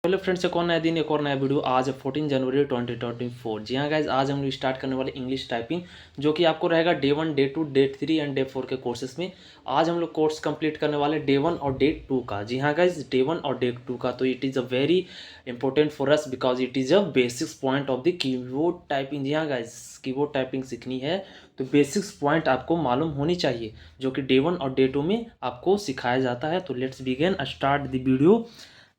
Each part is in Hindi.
हेलो फ्रेंड्स, एक और नया दिन, एक और नया वीडियो। आज है 14 जनवरी 2024। जी हाँ गाइज, आज हम लोग स्टार्ट करने वाले इंग्लिश टाइपिंग, जो कि आपको रहेगा day 1, day 2, day 3 and day 4 के कोर्सेज में। आज हम लोग कोर्स कंप्लीट करने वाले डे 1 और डे 2 का। जी हाँ गाइज, डे 1 और डे 2 का। तो it is a very important for us because it is a basics point of the keyboard typing. जी हाँ गाइज, कीबोर्ड टाइपिंग सीखनी है तो बेसिक्स पॉइंट आपको मालूम होनी चाहिए, जो कि डे 1 और डे 2 में आपको सिखाया जाता है। तो let's begin start the video.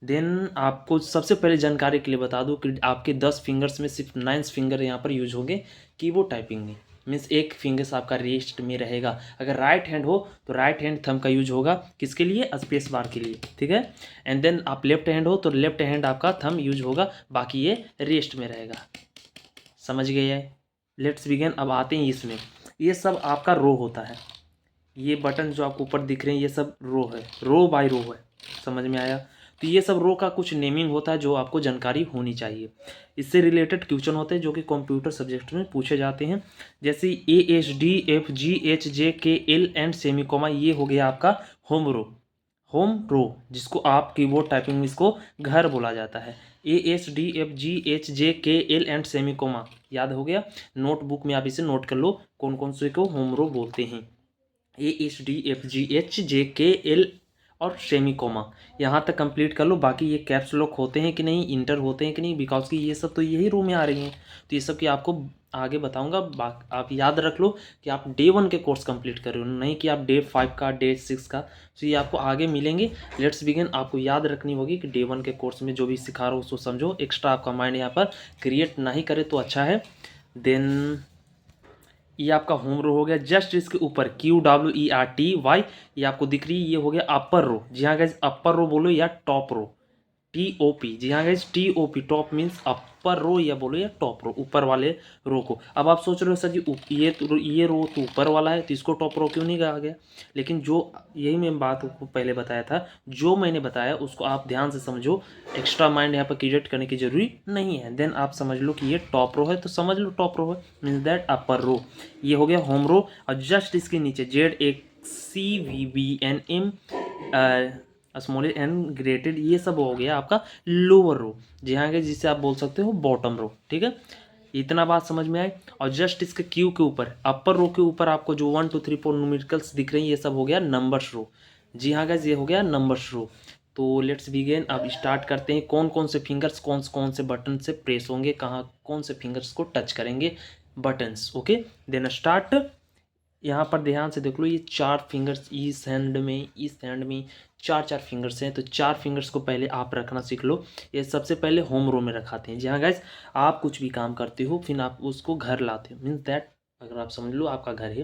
Then आपको सबसे पहले जानकारी के लिए बता दूं कि आपके 10 फिंगर्स में सिर्फ 9 फिंगर यहाँ पर यूज होंगे कीबोर्ड टाइपिंग में। मीन्स एक फिंगर्स आपका रेस्ट में रहेगा। अगर राइट हैंड हो तो राइट हैंड थंब का यूज होगा, किसके लिए? स्पेस बार के लिए, ठीक है। एंड देन आप लेफ्ट हैंड हो तो लेफ्ट हैंड आपका थंब यूज होगा, बाकी ये रेस्ट में रहेगा। समझ गए है? Let's begin. अब आते हैं इसमें। ये सब आपका रो होता है। ये बटन जो आपको ऊपर दिख रहे हैं ये सब रो है, रो बाय रो है। समझ में आया? तो ये सब रो का कुछ नेमिंग होता है जो आपको जानकारी होनी चाहिए। इससे रिलेटेड क्वेश्चन होते हैं जो कि कंप्यूटर सब्जेक्ट में पूछे जाते हैं। जैसे AHDFGHJKL एंड सेमीकोमा, ये हो गया आपका होम रो। होम रो, जिसको आप कीबोर्ड टाइपिंग में इसको घर बोला जाता है। AHDFGHJKL एंड सेमीकोमा याद हो गया। नोटबुक में आप इसे नोट कर लो कौन कौन से को होम रो बोलते हैं। AHDFGHJKL और सेमीकोमा, यहाँ तक कंप्लीट कर लो। बाकी ये कैप्स लॉक होते हैं कि नहीं, इंटर होते हैं कि नहीं, बिकॉज कि ये सब तो यही रो में आ रही हैं। तो ये सब की आपको आगे बताऊंगा। आप याद रख लो कि आप डे 1 के कोर्स कंप्लीट कर रहे हो, नहीं कि आप डे 5 का, डे 6 का। तो ये आपको आगे मिलेंगे। Let's begin. आपको याद रखनी होगी कि डे 1 के कोर्स में जो भी सिखा रहा हो उसको समझो, एक्स्ट्रा आपका माइंड यहाँ पर क्रिएट नहीं करे तो अच्छा है। देन ये आपका होम रो हो गया। जस्ट इसके ऊपर QWERTY ये आपको दिख रही है, ये हो गया अपर रो। जी हाँ गाइज, अपर रो बोलो या टॉप रो, TOP। जी हाँ guys, TOP, top means upper row या बोलो या टॉप रो, ऊपर वाले रो को। अब आप सोच रहे हो सर जी ये रो तो ऊपर वाला है तो इसको टॉप रो क्यों नहीं कहा गया? लेकिन जो यही मैं बात को पहले बताया था, जो मैंने बताया उसको आप ध्यान से समझो। एक्स्ट्रा माइंड यहाँ पर क्रिएट करने की जरूरी नहीं है। देन आप समझ लो कि ये टॉप रो है तो समझ लो टॉप रो है, मीन्स दैट अपर रो। ये हो गया होम रो। और जस्ट इसके नीचे ZXCVBNM स्मॉल एंड ग्रेटेड, ये सब हो गया आपका लोअर रो। जी हाँ, जिसे आप बोल सकते हो बॉटम रो, ठीक है। इतना बात समझ में आए। और जस्ट इसके क्यू के ऊपर, अपर रो के ऊपर आपको जो 1 2 3 4 न्यूमेरिकल्स दिख रही हैं, ये सब हो गया नंबर्स रो। जी हाँ गाइस, ये हो गया नंबर्स रो। तो लेट्स बिगिन। अब स्टार्ट करते हैं। कौन कौन से फिंगर्स कौन से बटन से प्रेस होंगे, कहाँ कौन से फिंगर्स को टच करेंगे बटन्स। Okay, then start. यहाँ पर ध्यान से देख लो, ये 4 फिंगर्स इस हैंड में 4 फिंगर्स हैं। तो 4 फिंगर्स को पहले आप रखना सीख लो। ये सबसे पहले होम रो में रखाते हैं। जी हाँ गाइस, आप कुछ भी काम करते हो फिर आप उसको घर लाते हो, मीन्स दैट अगर आप समझ लो आपका घर है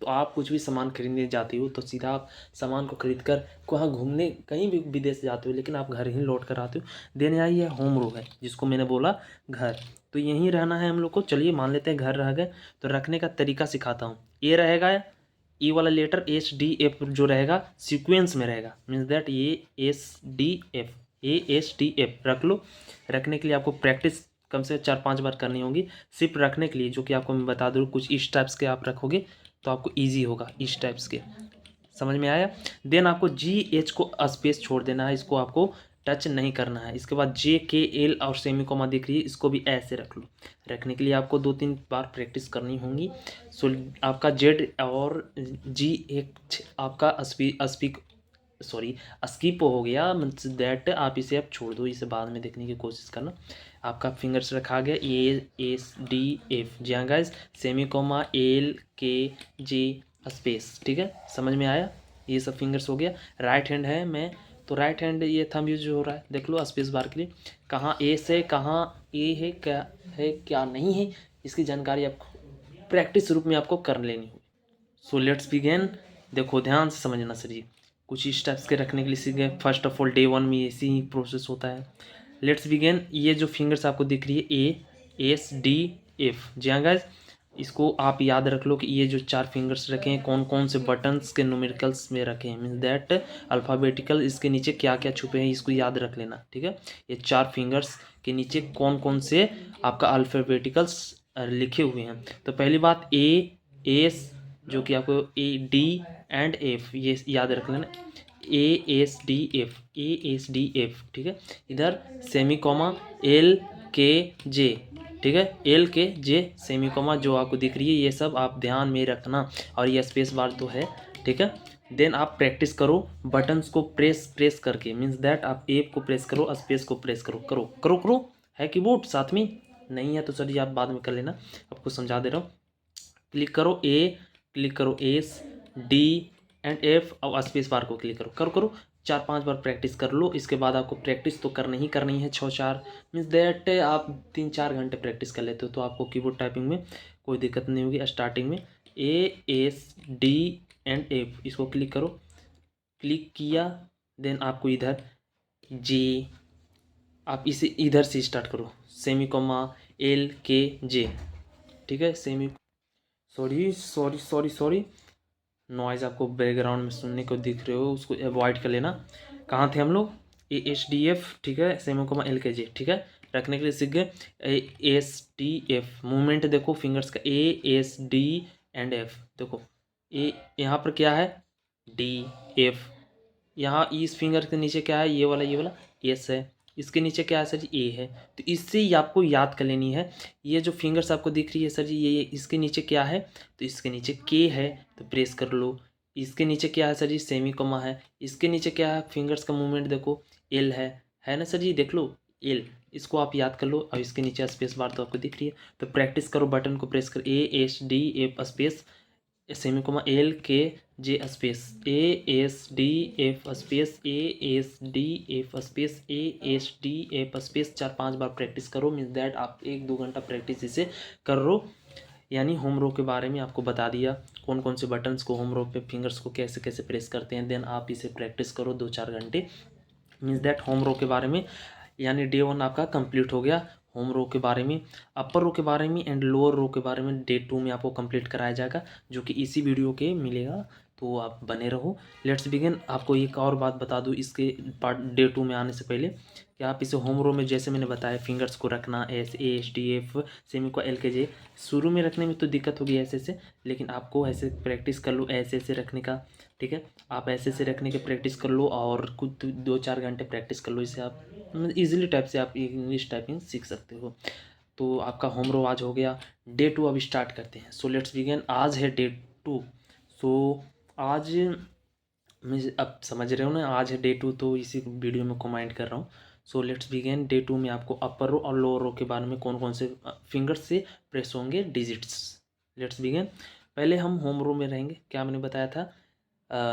तो आप कुछ भी सामान खरीदने जाते हो तो सीधा आप सामान को खरीद कर वहाँ घूमने कहीं भी विदेश जाते हो, लेकिन आप घर ही लौट कर आते हो। देन यहाँ ये होम रो है जिसको मैंने बोला घर, तो यहीं रहना है हम लोग को। चलिए मान लेते हैं घर रह गए। तो रखने का तरीका सिखाता हूँ। ये रहेगा, ई वाला लेटर HDF जो रहेगा सीक्वेंस में रहेगा, मीन्स दैट ये SDF, ASDF रख लो। रखने के लिए आपको प्रैक्टिस कम से 4-5 बार करनी होगी सिर्फ रखने के लिए, जो कि आपको मैं बता दूँ। कुछ इस टाइप्स के आप रखोगे तो आपको इजी होगा, इस टाइप्स के। समझ में आया? देन आपको GH को स्पेस छोड़ देना है, इसको आपको टच नहीं करना है। इसके बाद JKL और सेमीकोमा दिख रही है, इसको भी ऐसे रख लो। रखने के लिए आपको 2-3 बार प्रैक्टिस करनी होगी। सो आपका Z और GH आपका स्किप हो गया, मीन्स दैट आप इसे अब छोड़ दो, इसे बाद में देखने की कोशिश करना। आपका फिंगर्स रखा गया ASDF। जी हाँ गाइस, सेमीकोमा LKJ स्पेस, ठीक है। समझ में आया? ये सब फिंगर्स हो गया। राइट हैंड है मैं, तो राइट हैंड ये थंब यूज हो रहा है, देख लो स्पेस बार के लिए। कहाँ ए से कहाँ ए है क्या नहीं है, इसकी जानकारी आपको प्रैक्टिस रूप में आपको कर लेनी होगी। So let's begin. देखो ध्यान से समझना सर, ये कुछ इस टाइप्स के रखने के लिए सीख गए। फर्स्ट ऑफ ऑल डे 1 में ऐसी ही प्रोसेस होता है। Let's begin. ये जो फिंगर्स आपको दिख रही है ASDF, जी हाँ गाइस, इसको आप याद रख लो कि ये जो 4 फिंगर्स रखे हैं कौन कौन से बटन्स के न्यूमेरिकल्स में रखे हैं, मीन्स दैट अल्फ़ाबेटिकल इसके नीचे क्या क्या छुपे हैं, इसको याद रख लेना, ठीक है। ये 4 फिंगर्स के नीचे कौन कौन से आपका अल्फ़ाबेटिकल्स लिखे हुए हैं। तो पहली बात AS, जो कि आपको AD एंड F, ये याद रख लेना। ASDF, ठीक है। इधर सेमी कॉमा LKJ, ठीक है, LKJ सेमी कॉमा जो आपको दिख रही है, ये सब आप ध्यान में रखना, और ये स्पेस बार तो है, ठीक है। देन आप प्रैक्टिस करो बटन्स को प्रेस करके, मीन्स दैट आप एप को प्रेस करो, स्पेस को प्रेस करो, करो करो करो। है कीबोर्ड साथ में? नहीं है तो सर जी आप बाद में कर लेना, आपको समझा दे रहा हूँ। क्लिक करो ए, क्लिक करो SD एंड F, और स्पेस बार को क्लिक करो, करो करो। 4-5 बार प्रैक्टिस कर लो। इसके बाद आपको प्रैक्टिस तो करनी ही करनी है, 6-4 मीन्स दैट आप 3-4 घंटे प्रैक्टिस कर लेते हो तो आपको कीबोर्ड टाइपिंग में कोई दिक्कत नहीं होगी। स्टार्टिंग में ASD एंड F, इसको क्लिक करो, क्लिक किया, देन आपको इधर J, आप इसे इधर से स्टार्ट करो, सेमी कॉमा LKJ, ठीक है। Semi, sorry sorry sorry sorry, noise आपको बैकग्राउंड में सुनने को दिख रहे हो, उसको अवॉइड कर लेना। कहाँ थे हम लोग? ASDF, ठीक है, सेमी कॉमा LKJ, ठीक है, रखने के लिए सीख गए। ASDF मूवमेंट देखो फिंगर्स का, ASD एंड F, देखो ए, यहाँ पर क्या है DF, यहाँ इस फिंगर के नीचे क्या है, ये वाला S है, इसके नीचे क्या है सर जी, A है। तो इससे ही आपको याद कर लेनी है। ये जो फिंगर्स आपको दिख रही है सर जी, ये इसके नीचे क्या है, तो इसके नीचे K है, तो प्रेस कर लो। इसके नीचे क्या है सर जी, सेमी कोमा है। इसके नीचे क्या है, फिंगर्स का मूवमेंट देखो, L है ना सर जी, देख लो L, इसको आप याद कर लो। अब इसके नीचे स्पेस बार तो आपको दिख रही है, तो प्रैक्टिस करो, बटन को प्रेस कर, ASDF space semicolon LKJ space ASDF space ASDF space ASDF space 4-5 बार प्रैक्टिस करो। मीन्स दैट आप 1-2 घंटा प्रैक्टिस इसे कर रो। यानी होम रो के बारे में आपको बता दिया, कौन कौन से बटन्स को होम रो पे फिंगर्स को कैसे कैसे प्रेस करते हैं। देन आप इसे प्रैक्टिस करो 2-4 घंटे। मीन्स दैट होम रो के बारे में यानी डे 1 आपका कंप्लीट हो गया। होम रो के बारे में, अपर रो के बारे में एंड लोअर रो के बारे में डे 2 में आपको कंप्लीट कराया जाएगा, जो कि इसी वीडियो के मिलेगा, तो आप बने रहो। Let's begin. आपको एक और बात बता दूं इसके पार्ट डे 2 में आने से पहले, कि आप इसे होम रो में जैसे मैंने बताया फिंगर्स को रखना ASDF सेमी को LKJ, शुरू में रखने में तो दिक्कत होगी ऐसे, लेकिन आपको ऐसे प्रैक्टिस कर लो ऐसे रखने का, ठीक है। आप ऐसे रखने के प्रैक्टिस कर लो, और कुछ 2-4 घंटे प्रैक्टिस कर लो, इससे आप इजीली टाइप से आप इंग्लिश टाइपिंग सीख सकते हो। तो आपका होम रो आज हो गया। डे 2 अब स्टार्ट करते हैं। So let's begin. आज है डे 2। सो आज मैं, अब समझ रहे हो ना, आज है डे 2, तो इसी वीडियो में कमेंट कर रहा हूँ। So let's begin. डे 2 में आपको अपर रो और लोअर रो के बारे में कौन कौन से फिंगर्स से प्रेस होंगे डिजिट्स। Let's begin. पहले हम होम रो में रहेंगे। क्या मैंने बताया था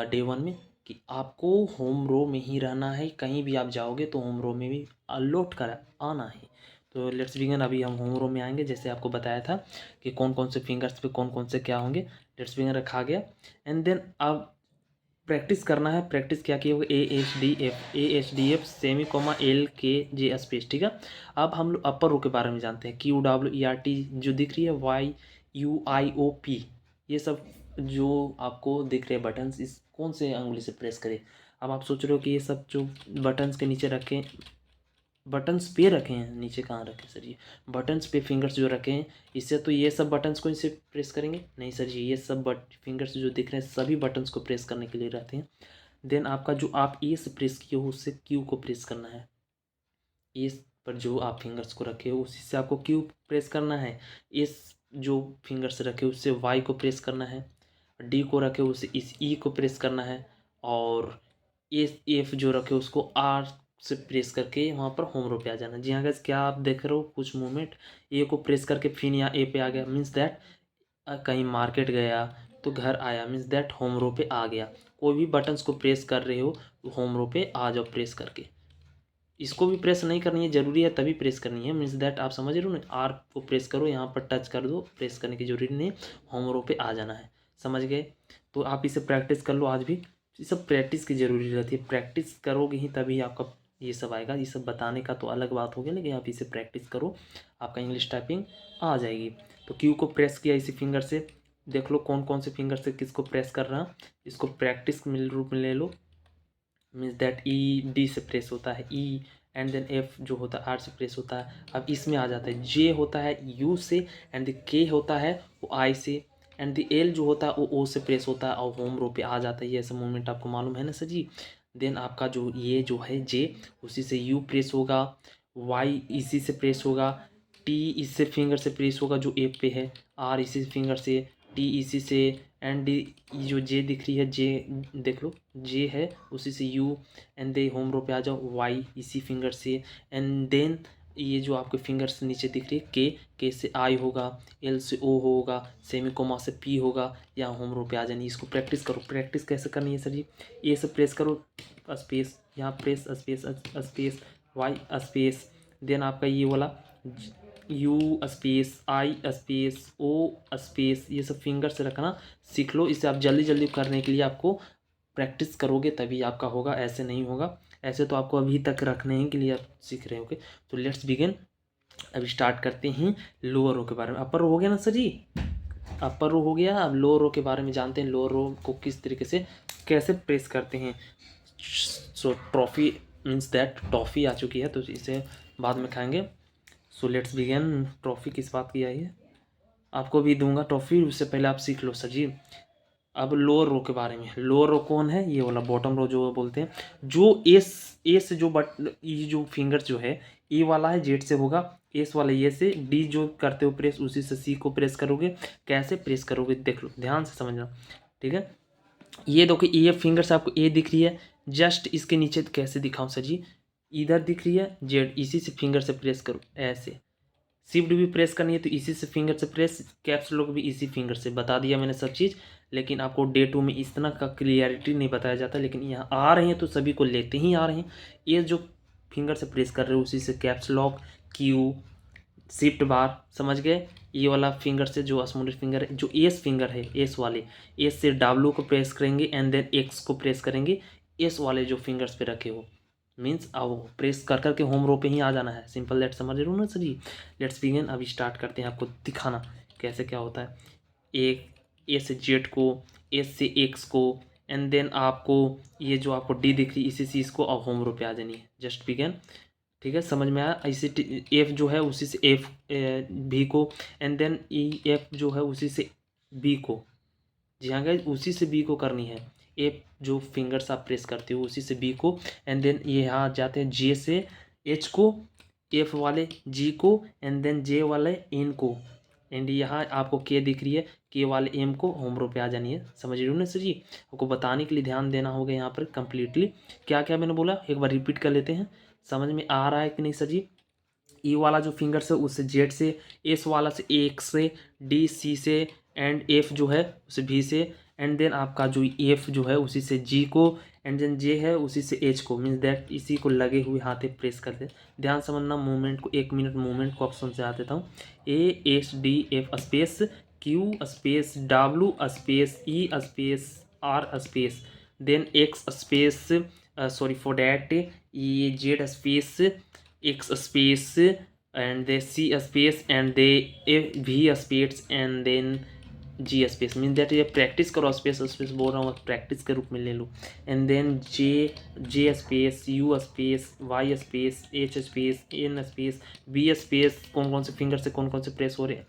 डे 1 में, कि आपको होम रो में ही रहना है, कहीं भी आप जाओगे तो होम रो में भी लौट कर आना है। तो लेट्स बिगिन। अभी हम होम रो में आएंगे, जैसे आपको बताया था कि कौन कौन से फिंगर्स पे कौन कौन से क्या होंगे। लेट्स बिगिन रखा गया, एंड देन अब प्रैक्टिस करना है। प्रैक्टिस क्या किया होगा, ASDF semicolon LKJ space, ठीक है। अब हम लोग अपर रो के बारे में जानते हैं। QWERT जो दिख रही है, YUIOP, ये सब जो आपको दिख रहे हैं बटन्स, इस कौन से अंगुली से प्रेस करें। अब आप सोच रहे हो कि ये सब जो बटन्स के नीचे रखें, बटन्स पे रखे हैं, नीचे कहाँ रखे सर ये, बटन्स पे फिंगर्स जो रखे हैं, इससे तो ये सब बटन्स को इसे प्रेस करेंगे नहीं सर जी, ये सब फिंगर्स जो दिख रहे हैं सभी बटन्स को प्रेस करने के लिए रहते हैं। देन आपका जो आप ए से प्रेस किए हो, उससे क्यू को प्रेस करना है। ए पर जो आप फिंगर्स को रखे हो उसी से आपको क्यू प्रेस करना है। इस जो फिंगर्स रखे उससे वाई को प्रेस करना है। डी को रखे उसे इस ई को प्रेस करना है, और एफ जो रखे उसको आर से प्रेस करके वहाँ पर होम रो पे आ जाना। जी हाँ गाइस, क्या आप देख रहे हो कुछ मूवमेंट, ए को प्रेस करके फिर यहाँ ए पे आ गया, मीन्स दैट कहीं मार्केट गया तो घर आया, मीन्स दैट होम रो पे आ गया। कोई भी बटन्स को प्रेस कर रहे हो तो होम रो पे आ जाओ प्रेस करके। इसको भी प्रेस नहीं करनी है, जरूरी है तभी प्रेस करनी है, मीन्स दैट आप समझ रहे हो ना। आर को प्रेस करो, यहाँ पर टच कर दो, प्रेस करने की जरूरी नहीं, होम रो पे आ जाना है। समझ गए? तो आप इसे प्रैक्टिस कर लो आज भी। ये सब प्रैक्टिस की ज़रूरी रहती है, प्रैक्टिस करोगे ही तभी आपका ये सब आएगा। ये सब बताने का तो अलग बात हो गया, लेकिन आप इसे प्रैक्टिस करो, आपका इंग्लिश टाइपिंग आ जाएगी। तो क्यू को प्रेस किया इसी फिंगर से, देख लो कौन कौन से फिंगर से किसको प्रेस कर रहा, इसको प्रैक्टिस मिल रूप में ले लो। मीन्स दैट ई डी से प्रेस होता है ई, एंड देन एफ जो होता है आर से प्रेस होता है। अब इसमें आ जाता है जे होता है यू से, एंड द के होता है वो आई से, एंड द एल जो होता है वो ओ से प्रेस होता है और होम रो पे आ जाता है। ये ऐसा मूवमेंट आपको मालूम है ना सर जी। देन आपका जो ये जो है जे, उसी से यू प्रेस होगा, वाई इसी से प्रेस होगा, टी इससे फिंगर से प्रेस होगा जो ए पे है, आर इसी फिंगर से, टी इसी से, एंड डी जो जे दिख रही है जे, देख लो जे है उसी से यू, एंड दे होम रो पे आ जाओ, वाई इसी फिंगर से, एंड देन ये जो आपके फिंगर से नीचे दिख रही है के से आई होगा, एल से ओ होगा, सेमी कोमा से पी होगा, यहाँ होम रो पे आ जानी। इसको प्रैक्टिस करो। प्रैक्टिस कैसे करनी है सर जी? ये सब प्रेस करो, स्पेस यहाँ press, space space, Y space, then आपका ये वाला U space, I space, O space, ये सब फिंगर से रखना सीख लो। इसे आप जल्दी जल्दी करने के लिए आपको प्रैक्टिस करोगे तभी आपका होगा, ऐसे नहीं होगा। ऐसे तो आपको अभी तक रखने हैं के लिए आप सीख रहे होगे। तो लेट्स बिगिन। अभी स्टार्ट करते हैं लोअर रो के बारे में। अपर रो हो गया ना सर जी? अपर रो हो गया। अब लोअर रो के बारे में जानते हैं, लोअर रो को किस तरीके से कैसे प्रेस करते हैं। सो ट्रॉफी मीन्स दैट टॉफ़ी आ चुकी है, तो इसे बाद में खाएंगे। So let's begin. ट्रॉफ़ी किस बात की आई है, आपको भी दूंगा ट्रॉफ़ी, उससे पहले आप सीख लो सर जी। अब लोअर रो के बारे में। लोअर रो कौन है? ये वाला बॉटम रो जो बोलते हैं, जो ए से जो ये जो फिंगर जो है ए वाला है जेड से होगा, एस वाला ये से, डी जो करते हो प्रेस उसी से सी को प्रेस करोगे। कैसे प्रेस करोगे देख लो, ध्यान से समझना, ठीक है। ये देखो ये फिंगर से आपको ए दिख रही है, जस्ट इसके नीचे कैसे दिखाऊं सर जी? इधर दिख रही है जेड, इसी से फिंगर से प्रेस करो ऐसे। शिफ्ट भी प्रेस करनी है तो इसी से फिंगर से प्रेस, कैप्स लॉक भी इसी फिंगर से। बता दिया मैंने सब चीज़, लेकिन आपको डे 2 में इतना का क्लियरिटी नहीं बताया जाता, लेकिन यहाँ आ रहे हैं तो सभी को लेते ही आ रहे हैं। ये जो फिंगर से प्रेस कर रहे हो उसी से कैप्स लॉक, क्यू, शिफ्ट बार, समझ गए। ये वाला फिंगर से जो स्मॉल फिंगर है, जो एस फिंगर है, एस वाले, एस से डब्ल्यू को प्रेस करेंगे एंड देन एक्स को प्रेस करेंगे। एस वाले जो फिंगर्स पे रखे हो मीन्स आओ प्रेस कर करके होम रो पे ही आ जाना है। सिंपल दैट, समझ रहे हो ना सर जी? Let's begin. अभी स्टार्ट करते हैं आपको दिखाना कैसे क्या होता है। एक ए से जेड को, एस से एक्स को, एंड देन आपको ये जो आपको डी दिख रही इसी चीज़ को अब होम रो पे आ जानी है। जस्ट बिगिन, ठीक है, समझ में आया? इसी एफ जो है उसी से एफ भी को, एंड देन ई एफ जो है उसी से बी को। जी हाँ गाइज, उसी से बी को करनी है। एफ जो फिंगर्स आप प्रेस करते हो उसी से बी को, एंड देन ये यहाँ जाते हैं जे से एच को, एफ वाले जी को, एंड देन जे वाले एन को, एंड यहाँ आपको के दिख रही है, के वाले एम को होम रो पे आ जानी है। समझ रहे हो ना सर जी? आपको बताने के लिए ध्यान देना होगा यहाँ पर कंप्लीटली। क्या क्या मैंने बोला एक बार रिपीट कर लेते हैं। समझ में आ रहा है कि नहीं सर जी? ई वाला जो फिंगर्स है उससे जेड से, एस वाला से एक्स से, डी सी से, एंड एफ जो है उसे भी से, एंड देन आपका जो एफ जो है उसी से जी को, एंड देन जे है उसी से एच को। मीन्स दैट इसी को लगे हुए हाथे प्रेस करते। ध्यान समझना मूवमेंट को, 1 मिनट मूवमेंट को ऑप्शन से आ देता हूँ। A H D F space, Q space, W space, E space, R space, then X space, sorry for that, ये Z space, X space, and the C space, and the V space, and then G space। Mean that ये प्रैक्टिस करो, स्पेस स्पेस बोल रहा हूँ प्रैक्टिस के रूप में ले लो। And then J space, U space, Y space, H space, N space, B space. कौन कौन से फिंगर से कौन कौन से प्रेस हो रहे हैं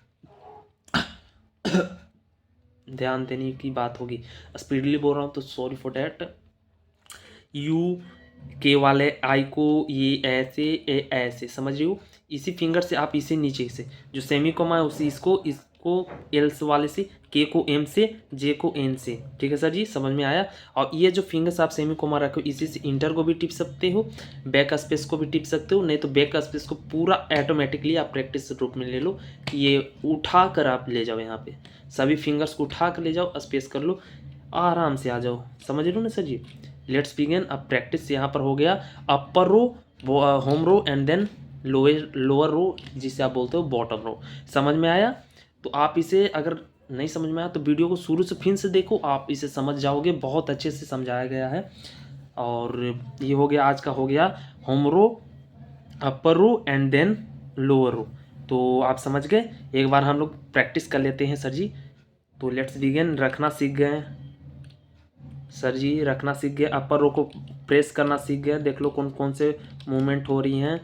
ध्यान देने की बात होगी। स्पीडली बोल रहा हूँ तो सॉरी फॉर डैट। यू के वाले आई को ये ऐसे ऐसे, समझ रहे हो? इसी फिंगर से आप इसे नीचे से जो सेमी कोमा है उसी इसको एल वाले से, के को एम से, जे को एन से। ठीक है सर जी, समझ में आया? और ये जो फिंगर्स आप सेमी कोमा रखे हो इसी से इंटर को भी टिप सकते हो, बैक स्पेस को भी टिप सकते हो, नहीं तो बैक स्पेस को पूरा ऑटोमेटिकली आप प्रैक्टिस रूप में ले लो। ये उठा कर आप ले जाओ, यहाँ पे सभी फिंगर्स को उठा कर ले जाओ, स्पेस कर लो, आराम से आ जाओ। समझ रहे हो ना सर जी? Let's begin. अब प्रैक्टिस यहाँ पर हो गया upper row, home row, and then lower row जिसे आप बोलते हो बॉटम रो। समझ में आया? तो आप इसे अगर नहीं समझ में आया तो वीडियो को शुरू से फिर से देखो, आप इसे समझ जाओगे। बहुत अच्छे से समझाया गया है। और ये हो गया आज का, हो गया home row, upper row, and then lower row. तो आप समझ गए। एक बार हम लोग प्रैक्टिस कर लेते हैं सर जी। तो लेट्स बिगिन। रखना सीख गए सर जी, रखना सीख गए, अपर रो को प्रेस करना सीख गए। देख लो कौन कौन से मूवमेंट हो रही हैं,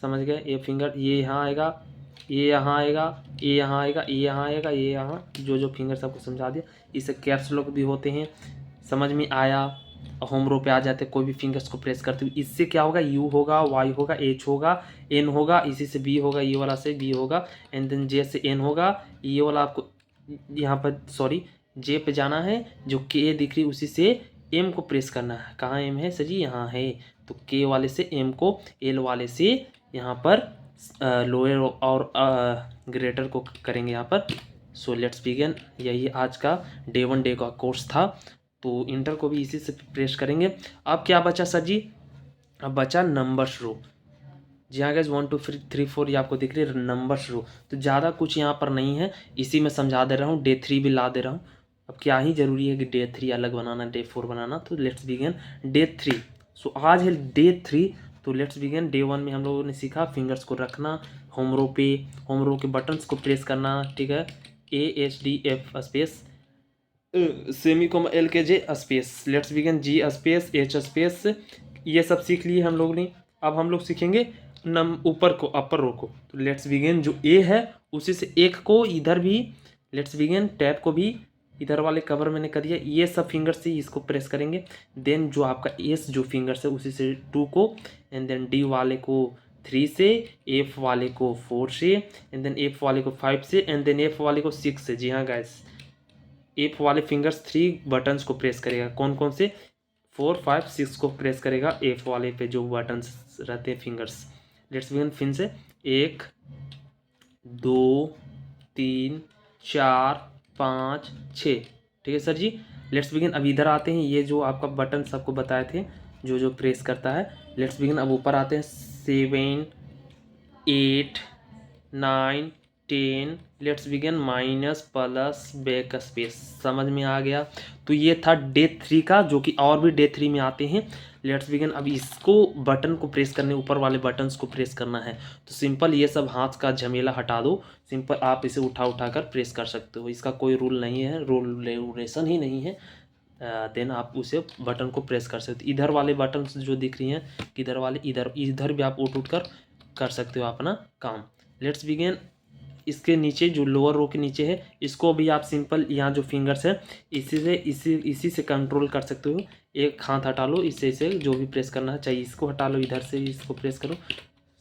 समझ गए? ये फिंगर ये यहाँ आएगा, ये यहाँ आएगा, ये यहाँ आएगा, ये यहाँ आएगा, ये यहाँ, जो जो फिंगर सबको समझा दिया। इसे कैप्स लॉक भी होते हैं। समझ में आया? होम रो पे आ जाते हैं कोई भी फिंगर्स को प्रेस करते हुए। इससे क्या होगा, यू होगा, वाई होगा, एच होगा, एन होगा, इसी से बी होगा, ये वाला से बी होगा, एंड देन जे से एन होगा। ये वाला आपको यहाँ पर सॉरी जे पे जाना है, जो के दिख रही उसी से एम को प्रेस करना है। कहाँ एम है सर जी, यहाँ है। तो के वाले से एम को, एल वाले से यहाँ पर लोअर और ग्रेटर को करेंगे यहाँ पर। So let's begin. यही आज का डे 1 डे का कोर्स था। तो इंटर को भी इसी से प्रेस करेंगे। अब क्या बचा सर जी, अब बचा नंबर्स रो। जी हाँ गाइस, 1 2 3 4 ये आपको दिख रही है नंबर्स रो। तो ज़्यादा कुछ यहाँ पर नहीं है, इसी में समझा दे रहा हूँ। डे 3 भी ला दे रहा हूँ। अब क्या ही ज़रूरी है कि डे 3 अलग बनाना, डे 4 बनाना। तो लेट्स बिगिन डे 3। सो आज है डे 3। तो लेट्स बिगिन। डे 1 में हम लोगों ने सीखा फिंगर्स को रखना होम रो पे, होम रो के बटन्स को प्रेस करना, ठीक है। AHDF space semicolon LKJ space, let's begin G space H space, ये सब सीख लिए हम लोग ने। अब हम लोग सीखेंगे ऊपर को, अपर रो को। तो लेट्स बिगिन जो A है उसी से एक को इधर भी, लेट्स बिगिन टैप को भी इधर वाले कवर मैंने कर दिया। ये सब फिंगर से इसको प्रेस करेंगे। देन जो आपका एस जो फिंगर से उसी से 2 को, एंड देन D वाले को 3 से, F वाले को 4 से, एंड देन F वाले को 5 से, एंड देन F वाले को 6 से। जी हाँ गाइस, F वाले फिंगर्स 3 बटन्स को प्रेस करेगा। कौन कौन से, 4 5 6 को प्रेस करेगा F वाले पे जो बटन्स रहते हैं फिंगर्स। लेट्स बिगिन फिर से 1 2 3 4 5 6, ठीक है सर जी। Let's begin. अब इधर आते हैं, ये जो आपका बटन सबको बताए थे जो जो प्रेस करता है। Let's begin. अब ऊपर आते हैं 7 8 9 10। Let's begin minus plus back space. समझ में आ गया। तो ये था डे 3 का, जो कि और भी डे 3 में आते हैं। Let's begin. अब इसको बटन को प्रेस करने, ऊपर वाले बटन्स को प्रेस करना है। तो सिंपल ये सब हाथ का झमेला हटा दो। सिंपल आप इसे उठा उठा कर प्रेस कर सकते हो। इसका कोई रूल नहीं है, रूल रेगुलेशन ही नहीं है। देन आप उसे बटन को प्रेस कर सकते हो। इधर वाले बटन जो दिख रही हैं, किधर वाले, इधर इधर भी आप उठ कर सकते हो अपना काम। Let's begin. इसके नीचे जो लोअर रो के नीचे है, इसको भी आप सिंपल यहाँ जो फिंगर्स है इसी से कंट्रोल कर सकते हो। एक हाथ हटा लो, इससे जो भी प्रेस करना है, चाहिए इसको हटा लो, इधर से इसको प्रेस करो।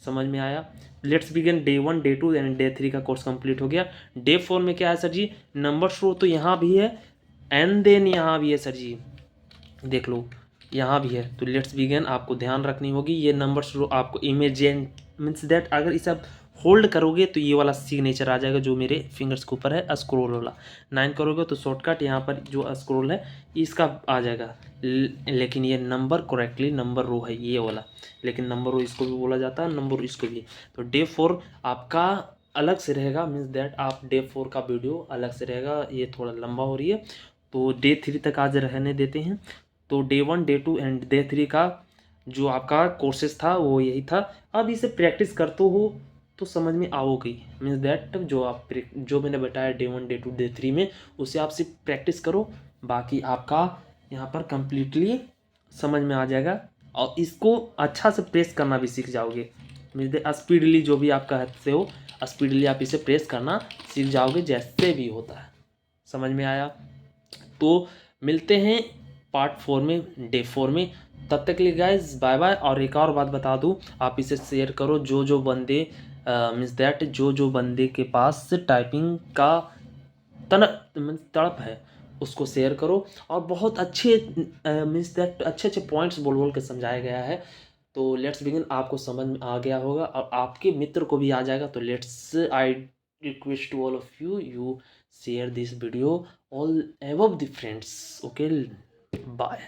समझ में आया। Let's begin. Day 1 day 2 and day 3 का कोर्स कंप्लीट हो गया। डे 4 में क्या है सर जी, नंबर्स रो तो यहाँ भी है, एंड देन यहाँ भी है सर जी, देख लो यहाँ भी है। तो लेट्स बिगिन। आपको ध्यान रखनी होगी, ये नंबर्स रो आपको इमेजिन मीन्स दैट अगर इसे आप होल्ड करोगे तो ये वाला सिग्नेचर आ जाएगा जो मेरे फिंगर्स के ऊपर है, स्क्रॉल वाला। 9 करोगे तो शॉर्टकट यहाँ पर जो स्क्रॉल है इसका आ जाएगा। लेकिन ये नंबर करेक्टली नंबर रो है ये वाला, लेकिन नंबर रो इसको भी बोला जाता है, नंबर इसको भी। तो डे 4 आपका अलग से रहेगा, मीन्स दैट आप डे 4 का वीडियो अलग से रहेगा। ये थोड़ा लंबा हो रही है, तो डे 3 तक आज रहने देते हैं। तो डे 1 डे 2 एंड डे 3 का जो आपका कोर्सेज था वो यही था। अब इसे प्रैक्टिस करते हो तो समझ में आओगी, मीन्स दैट जो मैंने बताया डे 1 डे 2 डे 3 में, उसे आप सिर्फ प्रैक्टिस करो। बाकी आपका यहाँ पर कंप्लीटली समझ में आ जाएगा, और इसको अच्छा से प्रेस करना भी सीख जाओगे। मीन्स दैट स्पीडली जो भी आपका हाथ से हो, स्पीडली आप इसे प्रेस करना सीख जाओगे, जैसे भी होता है। समझ में आया। तो मिलते हैं पार्ट 4 में, डे 4 में। तब तक के लिए गाइज बाय बाय। और एक और बात बता दूं, आप इसे शेयर करो जो बंदे मीन्स दैट जो बंदे के पास टाइपिंग का तड़प है, उसको शेयर करो। और बहुत अच्छे मीन्स दैट अच्छे अच्छे पॉइंट्स बोल बोल के समझाया गया है। तो लेट्स बिगिन। आपको समझ में आ गया होगा और आपके मित्र को भी आ जाएगा। तो let's I request to all of you share this video all above the friends. Okay, bye.